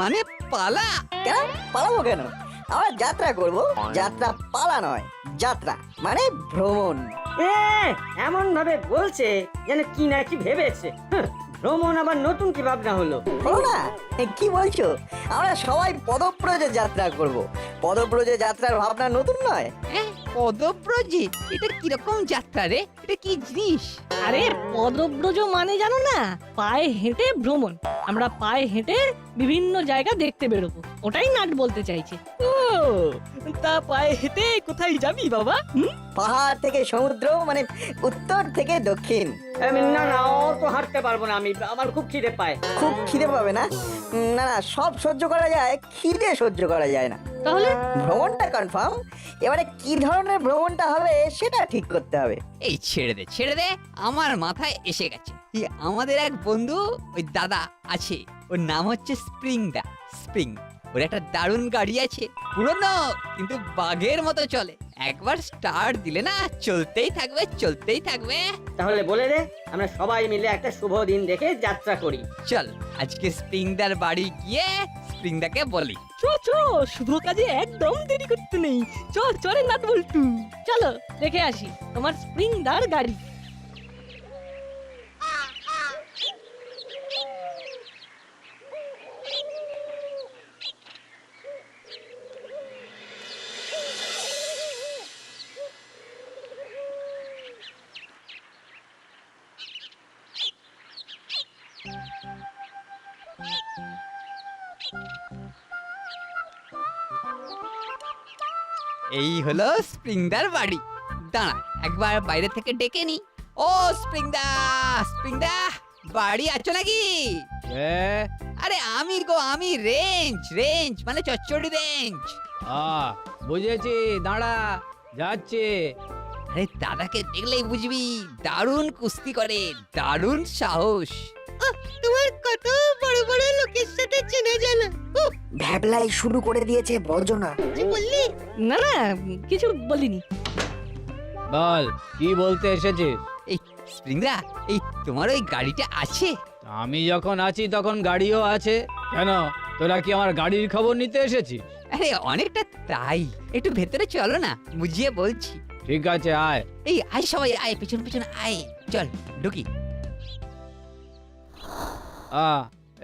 মানে পালা? কেন পালাবো কেন? আমরা যাত্রা করব। যাত্রা পালা নয়, যাত্রা মানে ভ্রমণ। এমন ভাবে বলছে যেন কি না কি ভেবেছে। ভ্রমণ আবার নতুন কি ভাবনা হলো? হলো না? কি বলছো? আমরা সবাই পদব্রজে যাত্রা করব। পদব্রজে যাত্রার ভাবনা নতুন নয়। পদব্রজে? এটা কিরকম যাত্রা রে? এটা কি জিনিস? আরে পদব্রজ মানে জানো না, পায়ে হেঁটে ভ্রমণ। আমরা পায়ে হেঁটে বিভিন্ন জায়গা দেখতে বেরোবো, ওটাই নাট বলতে চাইছে। ও তা পায়ে হেঁটে কোথায় যাবি বাবা? পাহাড় থেকে সমুদ্র, মানে উত্তর থেকে দক্ষিণ। না না, অত হাঁটতে পারবো না আমি, আমার খুব খিদে পায়। খুব খিদে পাবে না? না না, সব সহ্য করা যায়, খিদে সহ্য করা যায় না। তাহলে ভ্রমণটা কনফার্ম, এবারে কি ধরনের ভ্রমণটা হবে সেটা ঠিক করতে হবে। এই ছেড়ে দে ছেড়ে দে, আমার মাথায় এসে গেছে। আমাদের এক বন্ধু, ওই দাদা আছে, ওর নাম হচ্ছে স্প্রিং দা। স্প্রিং, ওর একটা দারুণ গাড়ি আছে, পুরনো কিন্তু বাঘের মতো চলে। একবার স্টার্ট দিলে না চলতেই থাকবে চলতেই থাকবে। তাহলে বলে দে, আমরা সবাই মিলে একটা শুভ দিন দেখে যাত্রা করি। চল আজকে স্প্রিংদার বাড়ি গিয়ে স্প্রিংদাকে বলি। চ চ, শুভ কাজে একদম দেরি করতে নেই। চলে নাট বল্টু। চলো দেখে আসি তোমার স্প্রিং দার গাড়ি। এই হলো স্প্রিংদার বাড়ি। দাঁড়া, একবার বাইরে থেকে ডেকে নি। ও স্প্রিংদা, স্প্রিংদা, বাড়ি আছো নাকি? আরে আমি গো, আমি রেঞ্জ, রেঞ্জ মানে চচ্চড়ি রেঞ্জ। বুঝেছি, দাঁড়া যাচ্ছে। আরে দাদাকে দেখলেই বুঝবি, দারুণ কুস্তি করে, দারুণ সাহস। তোমার কত বড় বড় লোকের সাথে চেনা জানা। ভ্যাবলাই শুরু করে দিয়েছে বর্জনা। কি বললি? না না, কিছু বলিনি। বল, কি বলতে এসেছিস? এই স্প্রিংদা, এই তোমার ওই গাড়িটা আছে? আমি যখন আছি তখন গাড়িও আছে। কেন, তোরা কি আমার গাড়ির খবর নিতে এসেছিস? আরে অনেকটা তাই। একটু ভেতরে চলো না, বুঝিয়ে বলছি। ঠিক আছে, আয়। এই আয় সবাই আয়, পেছন পেছন আয়, চল ঢুকি।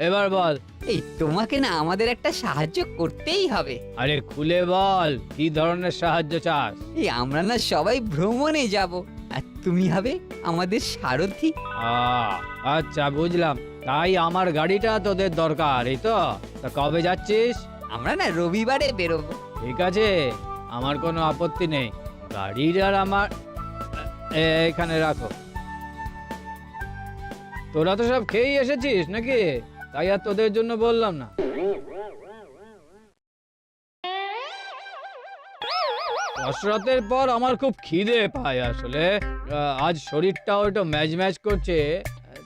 এবার বল। এই তোমাকে না আমাদের একটা সাহায্য করতেই হবে। আরে খুলে বল, কি ধরনের সাহায্য চাস? এই আমরা না সবাই ভ্রমণে যাব, আর তুমি হবে আমাদের সারথি। আচ্ছা বুঝলাম, তাই আমার গাড়িটা তোদের দরকার, এই তো? তা কবে যাচ্ছিস? আমরা না রবিবারে বেরোবো। ঠিক আছে, আমার কোনো আপত্তি নেই। গাড়ির আর আমার এখানে রাখো। তোরা তো সব খেয়েই এসেছিস নাকি? তাই আর তোদের জন্য বললাম না। কসরতের পর আমার খুব খিদে পায় আসলে। আজ শরীরটাও একটু ম্যাজ ম্যাজ করছে,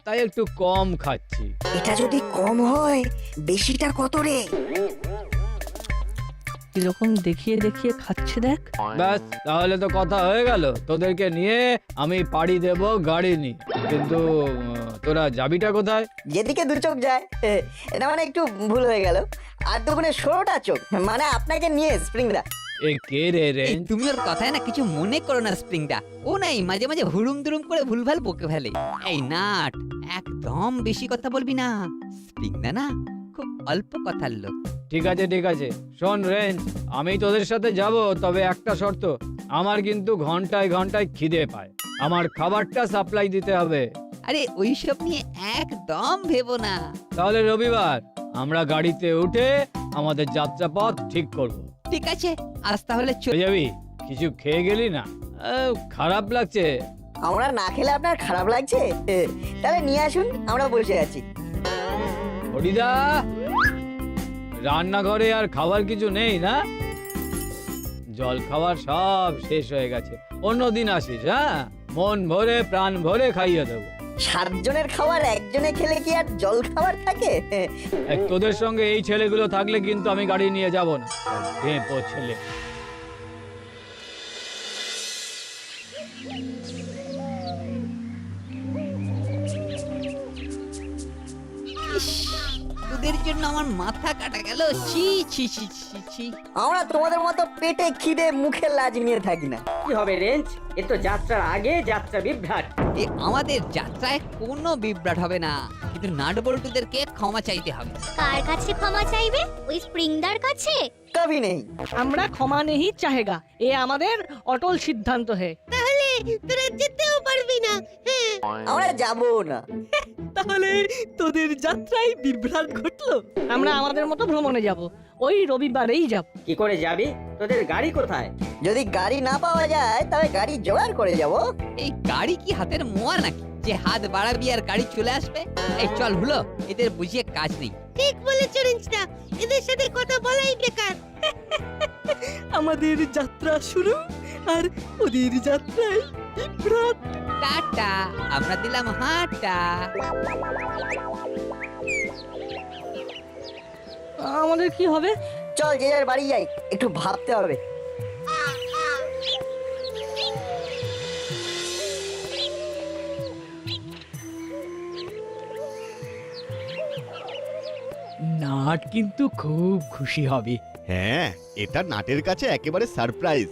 তাই একটু কম খাচ্ছি। এটা যদি কম হয়, বেশিটা কত রে? কিরকম দেখিয়ে দেখিয়ে খাচ্ছে দেখ। ব্যাস, তাহলে তো কথা হয়ে গেল। তোদেরকে নিয়ে আমি পাড়ি দেব গাড়ি নিয়ে। কিন্তু তোরা যাবিটা কোথায়? যেদিকে দু চোখ যায়। এটা মানে একটু ভুল হয়ে গেল। আর দুগুণে 16টা চোখ, মানে আপনাকে নিয়ে স্প্রিংদা। এ কে রে রে? এই তুমি ওর কথায় না কিছু মনে করো না স্প্রিংদা। ও নাই মাঝে মাঝে হুড়ুম দুরুম করে ভুলভাল বকে ফেলে। এই নাট, একদম বেশি কথা বলবি না। স্প্রিংদা না খুব অল্প কথার লোক। ঠিক আছে ঠিক আছে, শোন রেঞ্জ, আমি তোদের সাথে যাব, তবে একটা শর্ত। আমার কিন্তু ঘন্টায় ঘন্টায় খিদে পায়। আমার খাবারটা সাপ্লাই দিতে হবে। আরে ওইসব নিয়ে একদম ভেবো না। তাহলে রবিবার আমরা গাড়িতে উঠে আমাদের যাত্রাপথ ঠিক করব। ঠিক আছে, আজ তাহলে চলে যাবি? কিছু খেয়ে গেলি না? খারাপ লাগছে। আমরা না খেলে আপনার খারাপ লাগছে? তাহলে নিয়ে আসুন, আমরা বসে আছি। হরিদা, রান্নাঘরে আর খাবার কিছু নেই না? জল খাবার সব শেষ হয়ে গেছে। অন্যদিন আসিস, হ্যাঁ? মন ভরে প্রাণ ভরে খাইয়ে দেবো। 7 জনের খাবার একজনে খেলে কি আর জল খাবার থাকে? তোদের সঙ্গে এই ছেলেগুলো থাকলে কিন্তু আমি গাড়ি নিয়ে যাব না। ঢেপো ছেলে। তোদের জন্য আমার মাথা কাটা গেল। ছি ছি ছি ছি ছি। আমরা তোমাদের মতো পেটে খিদে মুখে লাজ নিয়ে থাকি না। কি হবে রেঞ্জ? এ তো যাত্রার আগে যাত্রা বিভ্রাট। এ আমাদের যাত্রায় কোনো বিভ্রাট হবে না, কিন্তু নাটবল্টুদেরকে ক্ষমা চাইতে হবে। কার কাছে ক্ষমা চাইবে? ওই স্প্রিংদার কাছে? কবি নেই। আমরা ক্ষমা নেই চাহেগা, এ আমাদের অটল সিদ্ধান্ত হে। তাহলে তোরা যেতেও পারবি না। হ্যাঁ, আমরা যাবো না। তাহলে তোদের যাত্রায় বিভ্রাট ঘটলো। আমরা আমাদের মতো ভ্রমণে যাব, ওই রবিবারেই যাব। কি করে যাবি? তোদের গাড়ি কোথায়? যদি গাড়ি না পাওয়া যায় তবে গাড়ি জোগাড় করে যাব। এই গাড়ি কি হাতের মোয়া নাকি যে হাত বাড়াবি আর গাড়ি চলে আসবে? এই চল হলো, এদের বুঝিয়ে কাজ নেই। ঠিক বলেছ রেঞ্জটা, এদের সাথে কথা বলাই বেকার। আমাদের যাত্রা শুরু আর ওদের যাত্রায় বিভ্রাট। টাটা, আমরা দিলাম হাঁটা। আমাদের কি হবে? চল যে যার বাড়ি যাই, একটু ভাবতে হবে। নাট কিন্তু খুব খুশি হবে। হ্যাঁ, এটা নাটের কাছে একেবারে সারপ্রাইজ।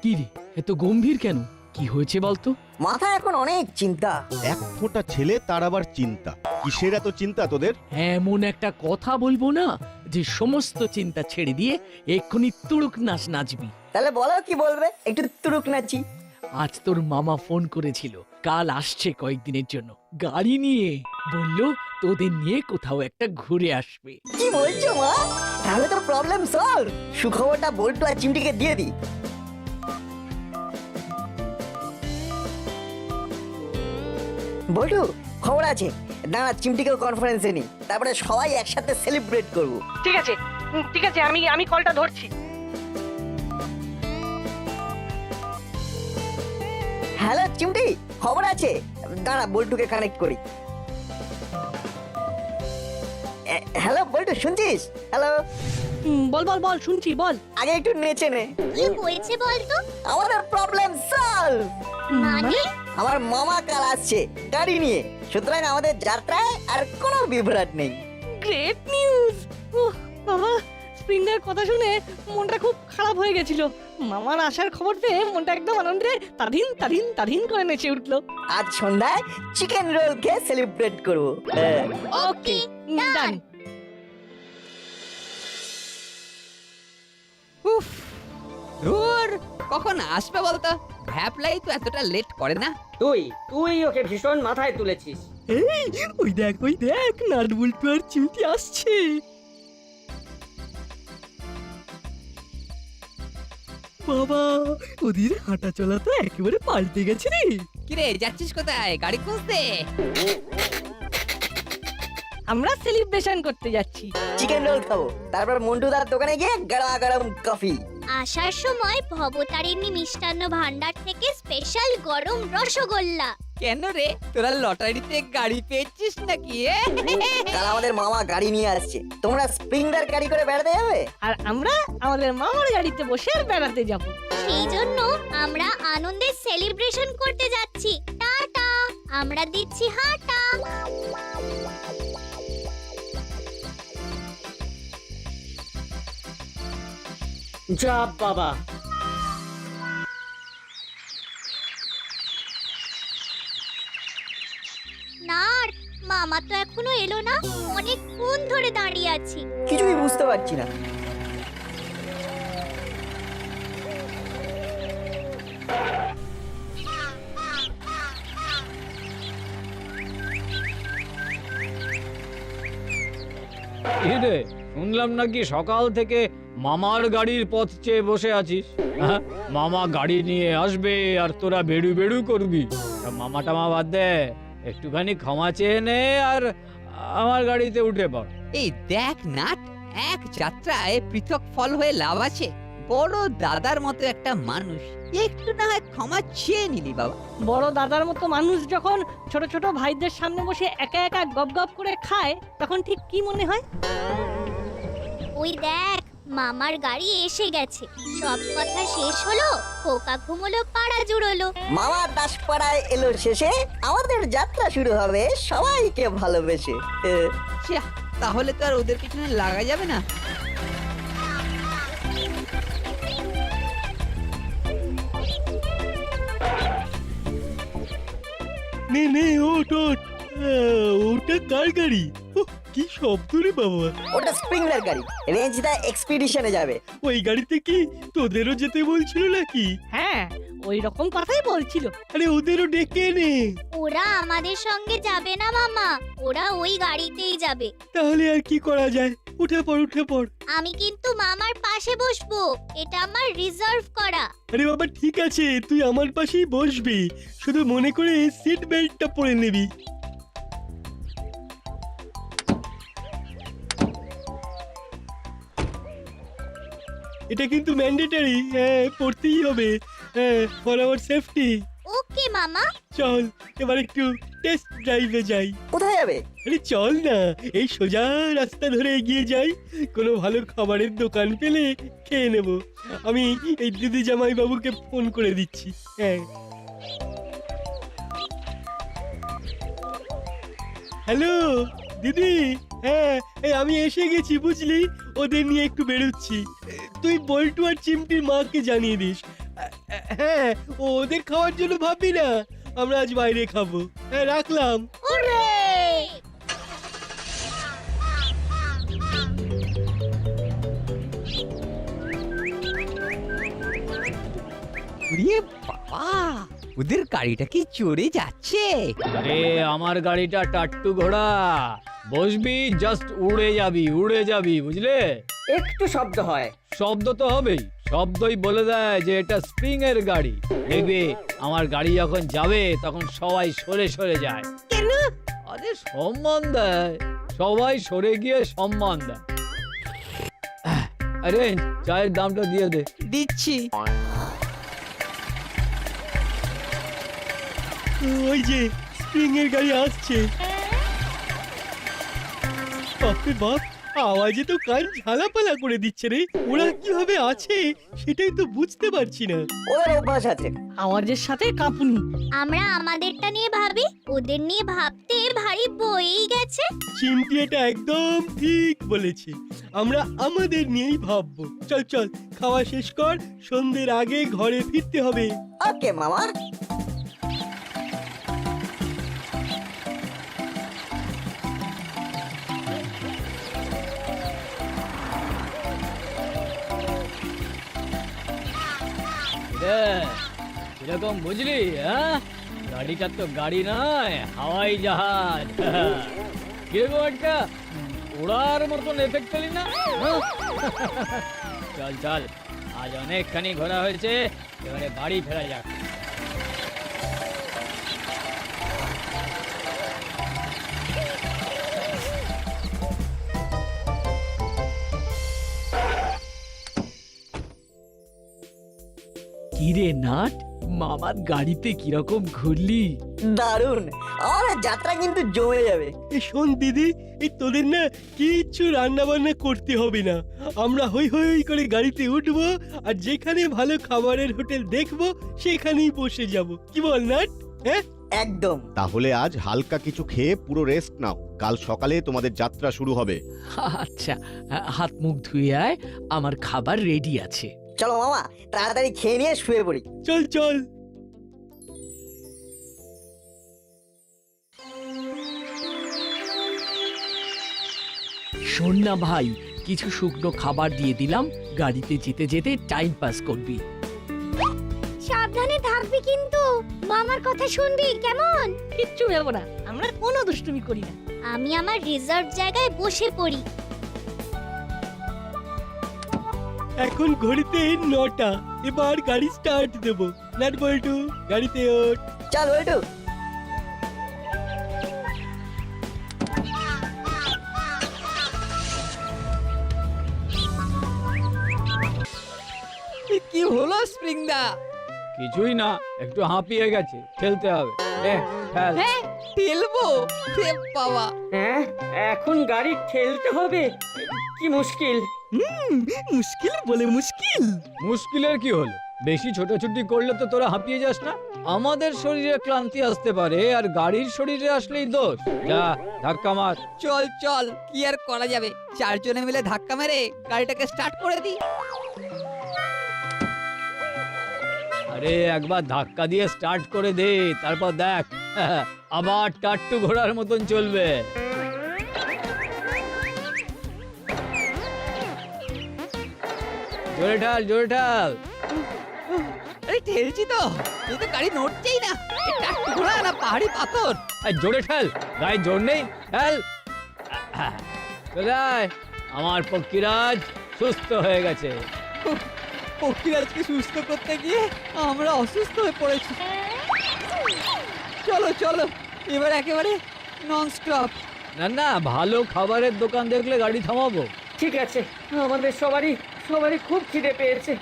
কি রে, এত গম্ভীর কেন? কি হয়েছে বলতো? মাথায় এখন অনেক চিন্তা। এক ফোঁটা ছেলে, তার আবার চিন্তা। কিসের এত চিন্তা তোদের? এমন একটা কথা বলবো না যে সমস্ত চিন্তা ছেড়ে দিয়ে এক্ষুনি তুড়ুক নাচ নাচবি। তাহলে বলো কি বলবে, একটু তুরুক নাচি। আজ তোর মামা ফোন করেছিল, কাল আসছে কয়েকদিনের জন্য গাড়ি নিয়ে। বললো তোদের নিয়ে কোথাও একটা ঘুরে আসবে। কি বলছো মা? তাহলে তো প্রবলেম সলভ। সুখবরটা বল্টু আর চিমটিকে দিয়ে দিই। বল্টু, খবর আছে। দাঁড়া, চিমটিকেও কনফারেন্সে নি, তারপরে সবাই একসাথে সেলিব্রেট করব। ঠিক আছে, ঠিক আছে, আমি কলটা ধরছি। হ্যালো চিমটি, খবর আছে। দাঁড়া, বল্টুকে কানেক্ট করি। হ্যালো বল্টু, শুনছিস? হ্যালো, বল বল বল, শুনছি, বল। আগে একটু নেচে নে। কি হয়েছে বলতো? আমাদের প্রবলেম সলভ। মানে? আমার মামা কাল আসছে গাড়ি নিয়ে, সুতরাং আমাদের যাত্রায় আর কোনো বিভ্রাট নেই। Great news! বাবা, স্প্রিংদার কথা শুনে মনটা খুব খারাপ হয়ে গেছিল। মামার আসার খবর পেয়ে মনটা একদম আনন্দে তাধিন তাধিন তাধিন করে নেচে উঠলো। আজ সন্ধ্যায় চিকেন রোল খেয়ে সেলিব্রেট করবো। ওকে, ডান। উফ, ধুর, কখন আসবে বলতো? ভ্যাপলাই তো এতটা লেট করে না। তুই ওকে ভীষণ মাথায় তুলেছিস। এই, ওই দেখ নাটবল্টু আর চিমটি আসছে। বাবা, ওদের হাঁটা চলা তো একেবারে পাল্টে গেছে রে। কিরে, যাচ্ছিস কোথায়? গাড়ি খুঁজতে? আমরা সেলিব্রেশন করতে যাচ্ছি। চিকেন রোল খাবো, তারপর মন্টুদার দোকানে গিয়ে গরমা গরম কফি। আসার সময় ভবতারিণী মিষ্টান্ন ভান্ডার থেকে স্পেশাল গরম রসগোল্লা। কেন রে, তোরা লটারিতে গাড়ি পেয়েছিস নাকি? কাল আমাদের মামা গাড়ি নিয়ে আসছে, তোমরা স্প্রিংদার গাড়ি করে বেড়াতে যাবে। আর আমরা আমাদের মামার গাড়িতে বসে আর বেড়াতে যাব। সেই জন্য আমরা আনন্দে সেলিব্রেশন করতে যাচ্ছি। টাটা, আমরা দিচ্ছি হাঁটা। যা বাবা, না, মামা তো এখনো এলো না। অনেকক্ষণ ধরে দাঁড়িয়ে আছি। কিছুই বুঝতে পারছি না। কি রে, শুনলাম নাকি সকাল থেকে মামার গাড়ির পথ চেয়ে বসে আছিস? হ্যাঁ, মামা গাড়ি নিয়ে আসবে আর তোরা বেড়ু বেড়ু করবি। তা মামা টামা বাদ দে, একটুখানি ক্ষমা চেয়ে নে আর আমার গাড়িতে উঠে পড়। এই দেখ নাট, এক যাত্রায় পৃথক ফল হয়ে লাভ আছে। বড় দাদার মতো একটা মানুষ, একটু না হয় ক্ষমা চেয়ে নিলি বাবা। বড় দাদার মতো মানুষ যখন ছোট ছোট ভাইদের সামনে বসে একা একা গপ গপ করে খায়, তখন ঠিক কি মনে হয়? ওই দেখ, মামার গাড়ি এসে গেছে। সব কথা শেষ হলো, খোকা ঘুমোলো, পাড়া জুড়োলো। মামা দাসপাড়ায় এলো শেষে, আমাদের যাত্রা শুরু হবে সবাইকে ভালোবেসে। যা, তাহলে তো আর ওদের পিছনে লাগা যাবে না। নে নে ওট ওট ওটা কার গাড়ি? ওহ, কি শব্দ রে বাবা! ওটা স্প্রিংলার গাড়ি, রেঞ্জদা এক্সপিডিশনে যাবে। ওই গাড়িতে কি তোদেরও যেতে বলছিল নাকি? হ্যাঁ, ওই রকম কথাই বলছিল। আরে ওদেরও ডেকে নে। ওরা আমাদের সঙ্গে যাবে না মামা, ওরা ওই গাড়িতেই যাবে। তাহলে আর কি করা যায়? উঠে পড় উঠে পড়। আমি কিন্তু মামার পাশে বসবো, এটা আমার রিজার্ভ করা। আরে বাবা ঠিক আছে, তুই আমার পাশেই বসবি, শুধু মনে করে সিট বেল্টটা পরে নিবি। এটা কিন্তু ম্যান্ডেটরি, হ্যাঁ পড়তেই হবে, হ্যাঁ ফর আওয়ার সেফটি। ওকে মামা। চল এবার একটু টেস্ট ড্রাইভে যাই। কোথায় যাবে? আরে চল না, এই সোজা রাস্তা ধরে এগিয়ে যাই, কোনো ভালো খাবারের দোকান পেলে খেয়ে নেব। আমি এই দিদি জামাই বাবুকে ফোন করে দিচ্ছি। হ্যাঁ, হ্যালো দিদি, হ্যাঁ এই আমি এসে গেছি বুঝলি, ওদের নিয়ে একটু বেরোচ্ছি। তুই বল্টু আর চিমটির মাকে জানিয়ে দিস। হ্যাঁ, ওদের খাওয়ার জন্য ভাববি না, আমরা আজ বাইরে খাবো। হ্যাঁ রাখলাম। ওরে! ওরে বাবা, ওদের গাড়িটা কি চড়ে যাচ্ছে? আরে আমার গাড়িটা টাট্টু ঘোড়া, বসবি জাস্ট উড়ে যাবি উড়ে যাবি, বুঝলে? একটু শব্দ হয়। শব্দ তো হবেই, শব্দই বলে দেয় যে এটা স্প্রিং এর গাড়ি। দেখবে আমার গাড়ি যখন যাবে তখন সবাই সরে সরে যায়। কেন? আরে সম্মান দেয়, সবাই সরে গিয়ে সম্মান দেয়। আরে চায়ের দামটা দিয়ে দে। দিচ্ছি। ওই যে স্প্রিং এর গাড়ি আসছে। বাপরে বাপ, আওয়াজে তো কান ঝালাপালা করে দিচ্ছে রে। ওরা কিভাবে আছে সেটাই তো বুঝতে পারছি না। ওদের অভ্যাস আছে। আওয়াজের সাথে কাঁপুনি। আমরা আমাদেরটা নিয়ে ভাবি, ওদের নিয়ে ভাবতে ভারী বয়েই গেছে। চিমটি এটা একদম ঠিক বলেছে, আমরা আমাদের নিয়েই ভাববো। চল চল, খাওয়া শেষ কর, সন্ধ্যের আগে ঘরে ফিরতে হবে। ওকে মামা। এরকম বুঝলি? হ্যাঁ, গাড়িটা তো গাড়ি নয়, হাওয়াই জাহাজ। কিরকম একটা ওড়ার মতন এফেক্ট পেলি না? চল চল, আজ অনেকখানি ঘোরা হয়েছে, এবারে বাড়ি ফেরা যাক। কিরে নাট, মামার গাড়িতে কিরকম ঘুরলি? দারুণ, আমাদের যাত্রা কিন্তু জমে যাবে। এই শোন দিদি, এই তোদের না কিচ্ছু রান্না বান্না করতে হবে না, আমরা হই হই করে গাড়িতে উঠবো আর যেখানে ভালো খাবারের হোটেল দেখবো সেখানেই বসে যাব। কি বল নাট? হ্যাঁ একদম। তাহলে আজ হালকা কিছু খেয়ে পুরো রেস্ট নাও, কাল সকালে তোমাদের যাত্রা শুরু হবে। আচ্ছা, হাত মুখ ধুয়ে আয়, আমার খাবার রেডি আছে। চলো মামা, তাড়াতাড়ি খেয়ে নিয়ে শুয়ে পড়ি। চল চল। শোন না ভাই, কিছু শুকনো খাবার দিয়ে দিলাম, গাড়িতে যেতে যেতে টাইম পাস করবি। সাবধানে থাকবি কিন্তু, মামার কথা শুনবি কেমন? কিচ্ছু ভেবো না, আমরা কোনো দুষ্টুমি করি না। আমি আমার রিজার্ভ জায়গায় বসে পড়ি। এখন ঘড়িতে 9টা, এবার গাড়ি স্টার্ট দেবো। নাট বল্টু, গাড়িতে ওঠ। চল বল্টু। কি হলো স্প্রিং দা? কিছুই না, একটু হাঁপিয়ে গেছে, খেলতে হবে। খেল। ঠেলবো? হে বাবা, হ্যাঁ, এখন গাড়ি ঠেলতে হবে? কি মুশকিল। মুশকিল বলে মুশকিল। মুশকিলের কি হলো? বেশি ছোটাছুটি করলে তো তোরা হাঁপিয়ে যাস না? আমাদের শরীরে ক্লান্তি আসতে পারে, আর গাড়ির শরীরে আসলেই দোষ। যা ধাক্কা মার। চল চল, কি আর করা যাবে, চারজনে মিলে ধাক্কা মেরে গাড়িটাকে স্টার্ট করে দিই। আরে একবার ধাক্কা দিয়ে স্টার্ট করে দে, তারপর দেখ আবার টাট্টু ঘোড়ার মতন চলবে। জোরে ঢাল, জোরে ঢাল। আরে ঠেলছি তো, এই তো গাড়ি নড়ছেই না। এই টাট্টু ঘোড়া না পাহাড়ি পাথর। আর জোরে ঠেল, গায়ে জোর নেই, ঠেল। চলে আয়, আমার পক্ষীরাজ সুস্থ হয়ে গেছে। পক্ষীরাজকে সুস্থ করতে গিয়ে আমরা অসুস্থ হয়ে পড়েছি। চলো চলো, এবার একেবারে নন স্টপ। না না, ভালো খাবারের দোকান দেখলে গাড়ি থামাবো। ঠিক আছে, আমাদের সবারই খুব খিদে পেয়েছে।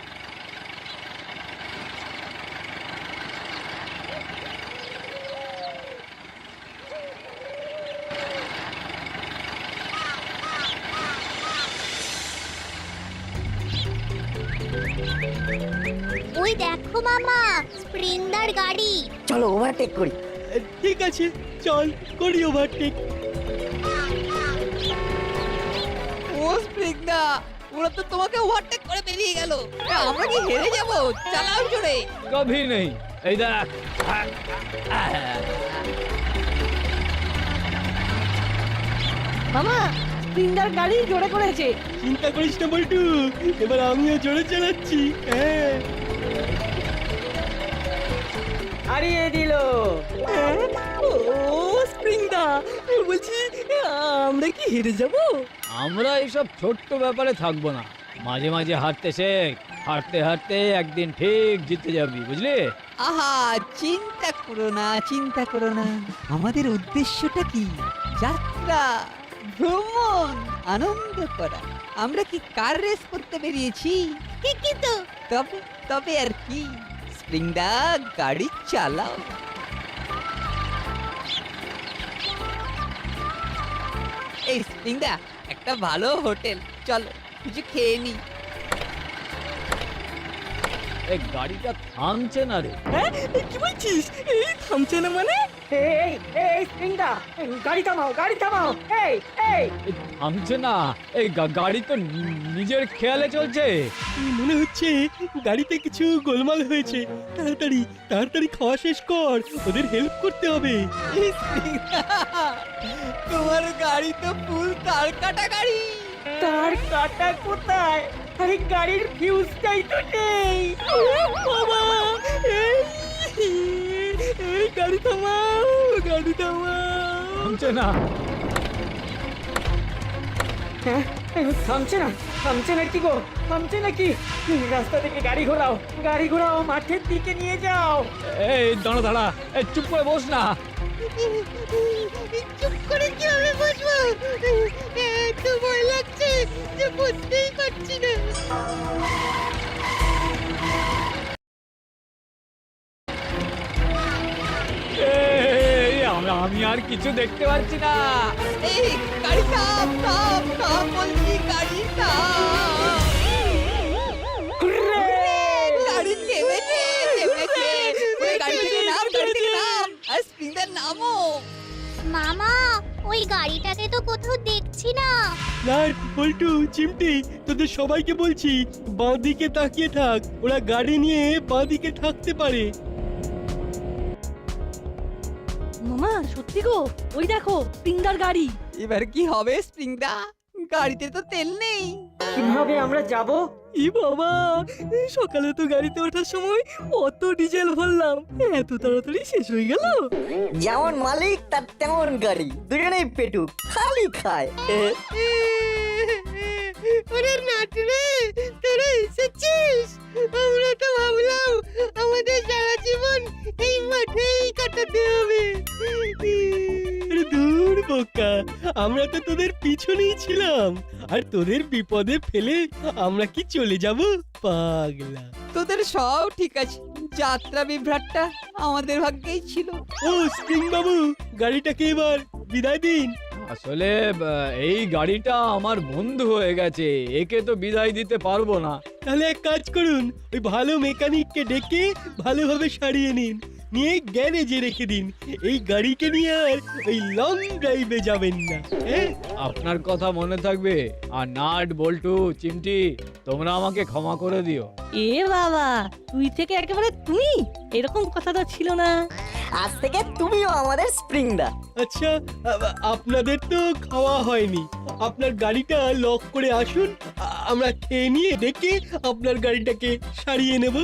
ওই দেখো মামা, স্প্রিংদার গাড়ি। চলো ওভারটেক করি। ঠিক আছে, চল করি ওভারটেক। ও স্প্রিংদা, ওরা তো তোমাকে ওভারটেক করে বেরিয়ে গেল। আমরা কি হেরে যাব? চালাও জোরে। কভি নেই, এই দেখ। মামা, স্প্রিংদার গাড়ি জোরে করেছে। চিন্তা করিস না বল্টু, এবার আমিও জোরে চালাচ্ছি। হ্যাঁ, হারিয়ে দিল। ও স্প্রিংদা, বলছি আমরা কি হেরে যাব? আমরা এইসব ছোট্ট ব্যাপারে থাকবো না, মাঝে মাঝে হারতে শেখ। হারতে হারতে একদিন ঠিক জিতে যাবি, বুঝলি? আহা, চিন্তা করো না, চিন্তা করো না। আমাদের উদ্দেশ্যটা কি? যাত্রা, ভ্রমণ, আনন্দ করা। আমরা কি কার রেস করতে বেরিয়েছি? ঠিকই তো। তবে তবে আর কি, স্প্রিংদা গাড়ি চালাও। এই স্প্রিংদা, একটা ভালো হোটেল, চলো কিছু খেয়ে নি। এই গাড়িটা থামছে না রে। হ্যাঁ, কি বলছিস? এই থামছে না মানে? এই এই স্প্রিংদা, গাড়ি থামাও, গাড়ি থামাও। এই এই এই থামছে না, এই গাড়ি তো নিজের খেয়ালে চলছে। মনে হচ্ছে গাড়িতে কিছু গোলমাল হয়েছে। তাড়াতাড়ি তাড়াতাড়ি খাওয়া শেষ কর, ওদের হেল্প করতে হবে। এই স্প্রিংদা, তোমার গাড়ি তো ফুল তার কাটা গাড়ি। তার কাটা কোথায়? আরে গাড়ির ফিউজটাই তো নেই। বাবা, এই গাড়ি থামাও, গাড়ি থামাও। থামছে না। হ্যাঁ, থামছে না, থামছে না কি গো? থামছে নাকি? রাস্তা থেকে গাড়ি ঘোরাও, মাঠের দিকে নিয়ে যাও। এই দাঁড়া দাঁড়া, এই চুপ করে বস না। চুপ করে কিভাবে বসবো? এত ভয় লাগছে যে বুঝতেই পারছি না। এই আমি আর কিছু দেখতে পাচ্ছি না। এই গাড়ি থাম, থাম, থাম বলছি, গাড়ি থাম। গাড়ি থেমেছে, থেমেছে। ওই গাড়ি থেকে নাম, গাড়ি থেকে নাম। আর স্প্রিংদার নামও। মামা, ওই গাড়িটাকে তো কোথাও দেখছি না। আর বল্টু, চিমটি, তোদের সবাইকে বলছি বাঁ দিকে তাকিয়ে থাক, ওরা গাড়ি নিয়ে বাঁ দিকে থাকতে পারে। মামা, সত্যি গো, ওই দেখো স্প্রিংদার গাড়ি। এবার কি হবে স্প্রিংদা? গাড়িতে তো তেল নেই। কিভাবে আমরা যাব? ই বাবা, সকালে তো গাড়িতে ওঠার সময় অত ডিজেল ভরলাম, এত তাড়াতাড়ি শেষ হয়ে গেল। যেমন মালিক তার তেমন গাড়ি, দুজনেই পেটুক, খালি খায়। ওরে নাটরে, তোরা এসেছিস? আমরা তো ভাবলাম আমাদের সারা জীবন এই মাঠেই কাটাতে হবে। আরে দূর বোকা, আমরা তো তোদের পিছনেই ছিলাম, আর তোদের বিপদে ফেলে আমরা কি চলে যাব? পাগলা। তোদের সব ঠিক আছে, যাত্রা বিভ্রাটটা আমাদের ভাগ্যেই ছিল। ও স্প্রিং বাবু, গাড়িটাকে এবার বিদায় দিন। আসলে এই গাড়িটা আমার বন্ধু হয়ে গেছে, একে তো বিদায় দিতে পারবো না। তাহলে এক কাজ করুন, ওই ভালো মেকানিককে ডেকে ভালোভাবে সারিয়ে নিন, নিয়ে গ্যারেজে রেখে দিন। এই গাড়িকে নিয়ে আর ওই লং ড্রাইভে যাবেন না। হ্যাঁ, আপনার কথা মনে থাকবে। আর নাট, বল্টু, চিমটি, তোমরা আমাকে ক্ষমা করে দিও। এ বাবা, তুই থেকে একেবারে তুমি, এরকম কথা তো ছিল না। আজ থেকে তুমিও আমাদের স্প্রিংদা। আচ্ছা, আপনাদের তো খাওয়া হয়নি, আপনার গাড়িটা লক করে আসুন, আমরা খেয়ে নিয়ে ডেকে আপনার গাড়িটাকে সারিয়ে নেব।